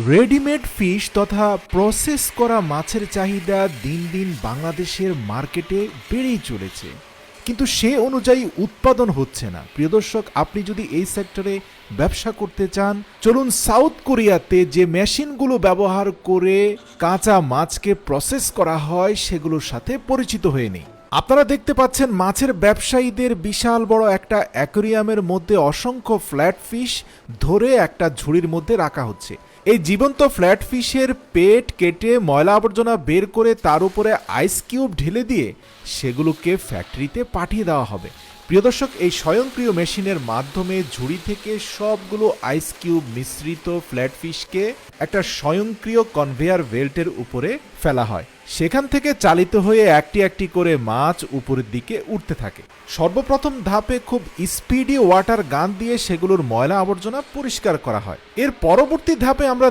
Readymade fish তথা process করা মাছের চাহিদা দিন দিন বাংলাদেশের মার্কেটে বেড়েই চলেছে, কিন্তু সে অনুযায়ী উৎপাদন হচ্ছে না। প্রিয় দর্শক, আপনি যদি এই সেক্টরে ব্যবসা করতে চান, চলুন সাউথ কোরিয়াতে যে মেশিনগুলো ব্যবহার করে কাঁচা মাছকে প্রসেস করা হয় সেগুলোর সাথে পরিচিত হয়ে নিই। আপনারা দেখতে পাচ্ছেন মাছের ব্যবসায়ীদের বিশাল বড় একটা অ্যাকোরিয়ামের মধ্যে অসংখ্য ফ্ল্যাট ফিশ ধরে একটা ঝুড়ির মধ্যে রাখা হচ্ছে। এই জীবন্ত ফ্ল্যাট ফিশের পেট কেটে ময়লা আবর্জনা বের করে তার উপরে আইস কিউব ঢেলে দিয়ে সেগুলোকে ফ্যাক্টরিতে পাঠিয়ে দেওয়া হবে। প্রিয় দর্শক, এই স্বয়ংক্রিয় মেশিনের মাধ্যমে ঝুড়ি থেকে সবগুলো আইস কিউব মিশ্রিত ফ্ল্যাট ফিশকে একটা স্বয়ংক্রিয় কনভেয়ার বেল্টের উপরে ফেলা হয়। সেখান থেকে চালিত হয়ে একটি একটি করে মাছ উপরের দিকে উঠতে থাকে। সর্বপ্রথম ধাপে খুব স্পিডি ওয়াটার গান দিয়ে সেগুলোর ময়লা আবর্জনা পরিষ্কার করা হয়। এর পরবর্তী ধাপে আমরা